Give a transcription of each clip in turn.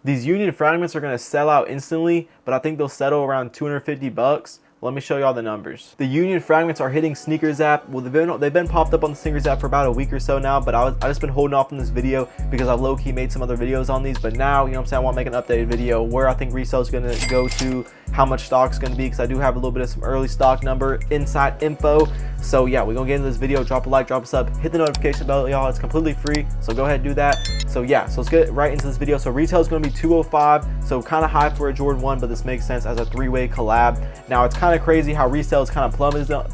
These Union Fragments are going to sell out instantly, but I think they'll settle around 250 bucks. Let me show y'all the numbers. The Union Fragments are hitting Sneakers app. Well, they've been popped up on the Sneakers app for about a week or so now, but I just been holding off on this video because I low-key made some other videos on these. But now, you know what I'm saying, I want to make an updated video where I think resale is going to go to, how much stock's going to be, because I do have a little bit of some early stock number inside info. So yeah, we're going to get into this video. Drop a like, drop a sub, hit the notification bell, y'all. It's completely free, so go ahead and do that. So yeah, so let's get right into this video. So retail is going to be 205, so kind of high for a Jordan 1, but this makes sense as a three-way collab. Now, it's kind of crazy how resale is kind of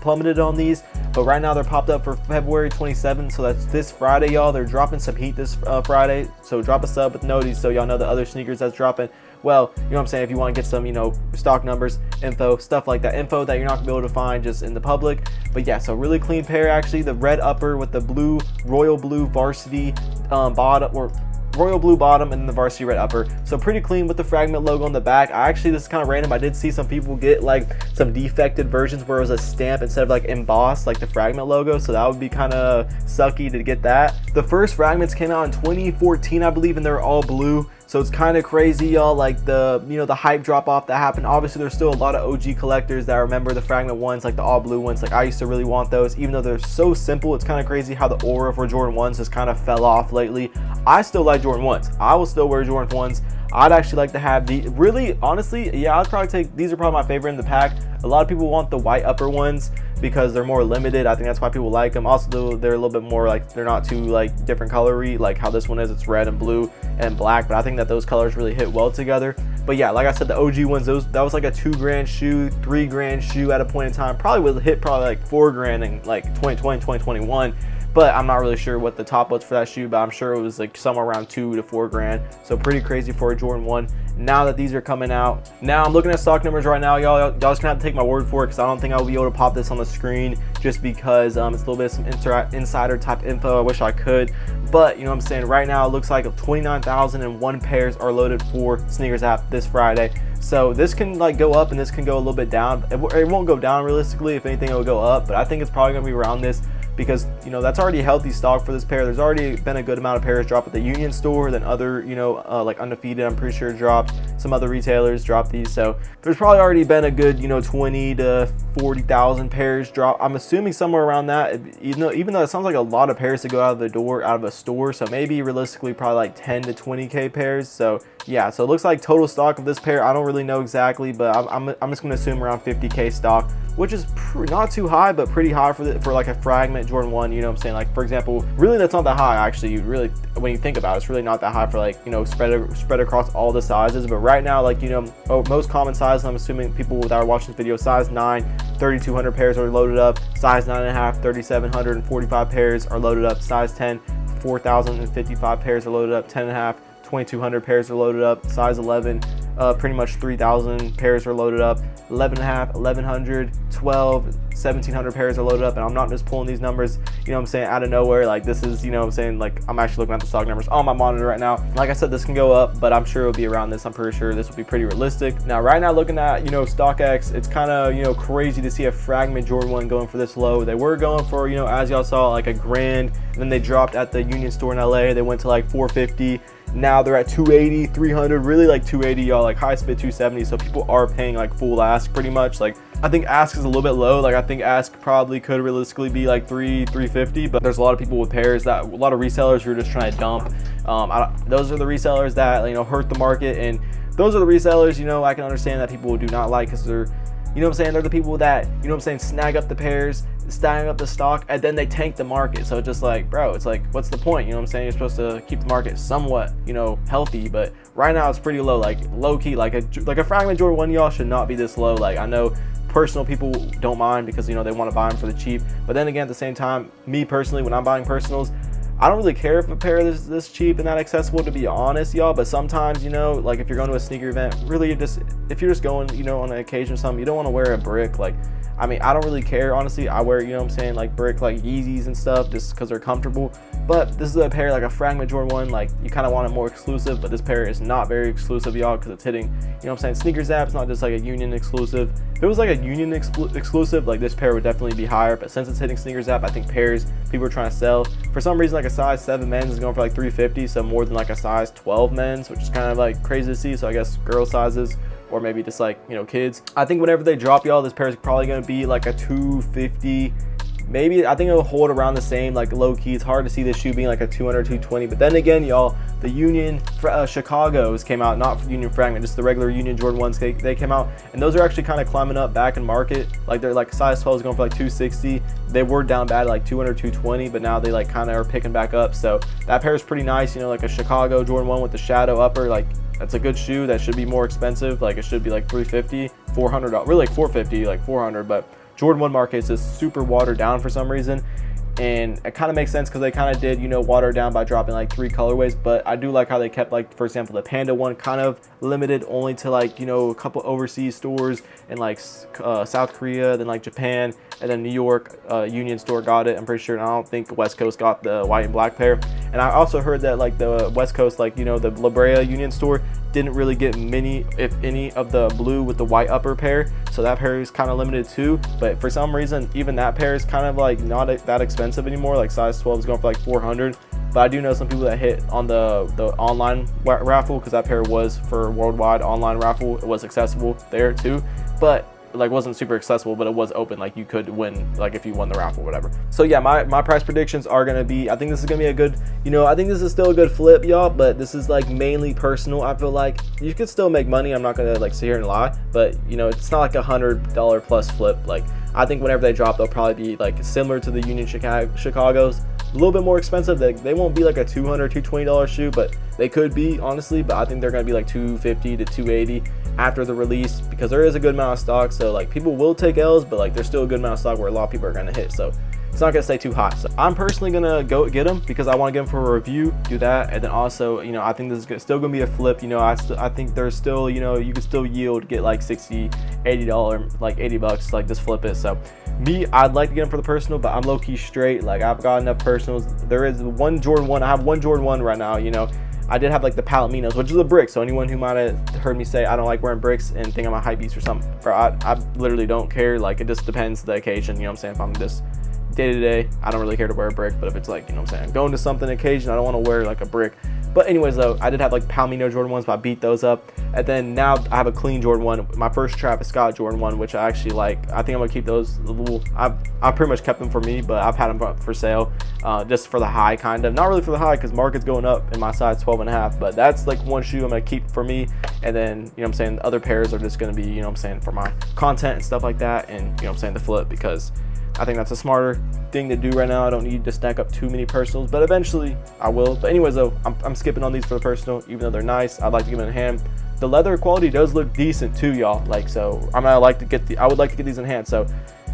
plummeted on these, but right now they're popped up for February 27th, so that's this Friday, y'all. They're dropping some heat this Friday, so drop a sub with noties so y'all know the other sneakers that's dropping. Well, you know what I'm saying, if you want to get some, you know, stock numbers, info, stuff like that, info that you're not gonna be able to find just in the public. But yeah, so really clean pair, actually. The red upper with the blue, royal blue varsity bottom, or royal blue bottom, and the varsity red upper. So pretty clean with the Fragment logo on the back. This is kind of random. I did see some people get like some defected versions where it was a stamp instead of like embossed like the Fragment logo, so that would be kind of sucky to get that. The first Fragments came out in 2014, I believe, and they're all blue. So it's kind of crazy, y'all, like the, you know, the hype drop off that happened. Obviously, there's still a lot of OG collectors that remember the Fragment ones, like the all blue ones. Like I used to really want those, even though they're so simple. It's kind of crazy how the aura for Jordan 1s has kind of fell off lately. I still like Jordan 1s. I will still wear Jordan 1s. I'd actually like to have the, really, honestly, yeah, I'd probably take, these are probably my favorite in the pack. A lot of people want the white upper ones because they're more limited. I think that's why people like them. Also, they're a little bit more like, they're not too like different colory, like how this one is. It's red and blue and black, but I think that those colors really hit well together. But yeah, like I said, the OG ones, that was like a $2,000 shoe, $3,000 shoe at a point in time. Probably would hit probably like $4,000 in like 2020, 2021. But I'm not really sure what the top was for that shoe, but I'm sure it was like somewhere around $2,000 to $4,000. So pretty crazy for a Jordan 1. Now that these are coming out, now I'm looking at stock numbers right now, y'all just gonna have to take my word for it, because I don't think I'll be able to pop this on the screen, just because it's a little bit of some insider type info. I wish I could, but you know what I'm saying, right now it looks like 29,001 pairs are loaded for Sneakers app this Friday. So this can like go up and this can go a little bit down. It won't go down realistically. If anything, it will go up, but I think it's probably gonna be around this, because you know that's already healthy stock for this pair. There's already been a good amount of pairs drop at the Union store, then other, you know, like Undefeated, I'm pretty sure dropped. Some other retailers dropped these, so there's probably already been a good, you know, 20 to 40,000 pairs drop. I'm assuming somewhere around that, even though it sounds like a lot of pairs to go out of the door, out of a store. So maybe realistically probably like 10 to 20k pairs. So yeah, so it looks like total stock of this pair, I don't really know exactly, but I'm just gonna assume around 50k stock, which is not too high, but pretty high for like a Fragment Jordan 1. You know what I'm saying? Like for example, really that's not that high actually. Really, when you think about it, it's really not that high for like, you know, spread across all the sizes. But right now, like, you know, most common size, I'm assuming people that are watching this video, size 9, 3,200 pairs are loaded up. Size 9.5, 3,745 pairs are loaded up. Size 10, 4,055 pairs are loaded up. 10.5, 2,200 pairs are loaded up. Size 11, pretty much 3,000 pairs are loaded up. 11.5, 1,100, 12, 1,700 pairs are loaded up. And I'm not just pulling these numbers, you know what I'm saying, out of nowhere. Like this is, you know what I'm saying, like I'm actually looking at the stock numbers on my monitor right now. Like I said, this can go up, but I'm sure it'll be around this. I'm pretty sure this will be pretty realistic. Now right now, looking at, you know, StockX, it's kind of, you know, crazy to see a Fragment Jordan 1 going for this low. They were going for, you know, as y'all saw, like $1,000, and then they dropped at the Union store in LA. They went to like 450. Now they're at 280, 300, really like 280, y'all, like high spit 270. So people are paying like full ask pretty much. Like I think ask is a little bit low. Like I think ask probably could realistically be like 350, but there's a lot of people with pairs, that a lot of resellers who are just trying to dump. Those are the resellers that, you know, hurt the market, and those are the resellers, you know, I can understand that people do not like, because they're, you know what I'm saying, they're the people that, you know what I'm saying, snag up the pairs, snag up the stock, and then they tank the market. So it's just like, bro, it's like, what's the point? You know what I'm saying? You're supposed to keep the market somewhat, you know, healthy, but right now it's pretty low, like low key, like a Fragment Jordan 1, y'all, should not be this low. Like I know personal people don't mind because, you know, they want to buy them for the cheap, but then again, at the same time, me personally, when I'm buying personals, I don't really care if a pair is this cheap and that accessible, to be honest, y'all. But sometimes, you know, like if you're going to a sneaker event, really just, if you're just going, you know, on an occasion or something, you don't want to wear a brick. Like, I mean, I don't really care, honestly. I wear, you know what I'm saying, like brick, like Yeezys and stuff, just because they're comfortable. But this is a pair like a Fragment Jordan 1, like you kind of want it more exclusive, but this pair is not very exclusive, y'all, because it's hitting, you know what I'm saying, Sneakers app. It's not just like a Union exclusive. If it was like a Union exclusive, like this pair would definitely be higher, but since it's hitting Sneakers app, I think pairs people are trying to sell. For some reason, like a size 7 men's is going for like $350, so more than like a size 12 men's, which is kind of like crazy to see. So I guess girl sizes, or maybe just like, you know, kids. I think whenever they drop, y'all, this pair is probably going to be like a $250. Maybe, I think it'll hold around the same, like low key. It's hard to see this shoe being like a 200, 220. But then again, y'all, the Union Chicago's came out, not Union Fragment, just the regular Union Jordan 1s. They came out, and those are actually kind of climbing up back in market. Like they're like size 12 is going for like 260. They were down bad like 200, 220, but now they like kind of are picking back up. So that pair is pretty nice, you know, like a Chicago Jordan 1 with the shadow upper. Like that's a good shoe. That should be more expensive. Like it should be like 350, 400, really like 450, like 400, but Jordan 1 market is just super watered down for some reason, and it kind of makes sense because they kind of did, you know, water it down by dropping like 3 colorways. But I do like how they kept, like, for example, the Panda 1 kind of limited only to like, you know, a couple overseas stores in like South Korea, then like Japan, and then New York Union store got it, I'm pretty sure. And I don't think West Coast got the white and black pair. And I also heard that like the West Coast, like, you know, the La Brea Union store didn't really get many, if any, of the blue with the white upper pair, so that pair is kind of limited too. But for some reason, even that pair is kind of like not that expensive anymore. Like size 12 is going for like 400. But I do know some people that hit on the online raffle, because that pair was for worldwide online raffle. It was accessible there too, but like wasn't super accessible, but it was open, like you could win, like if you won the raffle or whatever. So yeah, my price predictions are gonna be, I think this is gonna be a good, you know, I think this is still a good flip, y'all, but this is like mainly personal. I feel like you could still make money, I'm not gonna like sit here and lie, but you know, it's not like $100 plus flip. Like I think whenever they drop, they'll probably be like similar to the Union Chicago's, a little bit more expensive. They won't be like a $200, $220 shoe, but they could be, honestly. But I think they're gonna be like $250 to $280 after the release, because there is a good amount of stock. So like people will take L's, but like there's still a good amount of stock where a lot of people are gonna hit. So it's not gonna stay too hot. So I'm personally gonna go get them because I want to get them for a review, do that, and then also, you know, I think this is still gonna be a flip. You know, I think there's still, you know, you can still yield, get like $60, $80, like $80, like just flip it. So me, I'd like to get them for the personal, but I'm low-key straight. Like I've got enough personals. There is one Jordan 1. I have one Jordan 1 right now, you know. I did have like the Palominos, which is a brick. So anyone who might have heard me say I don't like wearing bricks and think I'm a hype beast or something, bro, I literally don't care. Like it just depends the occasion, you know what I'm saying? If I'm just day to day, I don't really care to wear a brick. But if it's like, you know what I'm saying, going to something occasion, I don't want to wear like a brick. But anyways though, I did have like Palomino Jordan 1s, but I beat those up. And then now I have a clean Jordan 1, my first Travis Scott Jordan 1, which I actually like. I think I'm gonna keep those a little, I pretty much kept them for me, but I've had them for sale, just for the high, kind of. Not really for the high, because market's going up in my size 12.5, but that's like one shoe I'm gonna keep for me. And then, you know what I'm saying, the other pairs are just gonna be, you know what I'm saying, for my content and stuff like that, and you know what I'm saying, the flip, because I think that's a smarter thing to do right now. I don't need to stack up too many personals, but eventually I will. But anyways though, I'm skipping on these for the personal, even though they're nice. I'd like to give them a hand. The leather quality does look decent too, y'all. Like, so I would like to get these in hand. So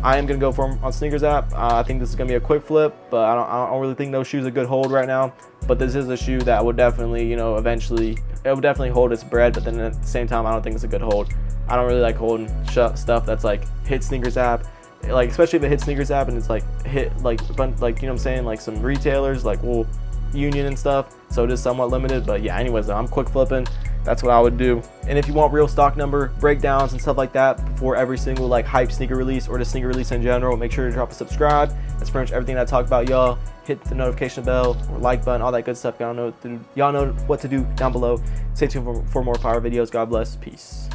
I am gonna go for them on Sneakers app. I think this is gonna be a quick flip, but I don't really think those shoes are a good hold right now. But this is a shoe that would definitely, you know, eventually it would definitely hold its bread. But then at the same time, I don't think it's a good hold. I don't really like holding stuff that's like hit Sneakers app. Like especially if it hits Sneakers app and it's like hit like you know what I'm saying, like some retailers like Union and stuff, so it is somewhat limited. But yeah, anyways though, I'm quick flipping. That's what I would do. And if you want real stock number breakdowns and stuff like that before every single like hype sneaker release or the sneaker release in general, make sure to drop a subscribe. That's pretty much everything that I talk about, y'all. Hit the notification bell or like button, all that good stuff. Y'all know what to do down below. Stay tuned for more fire videos. God bless. Peace.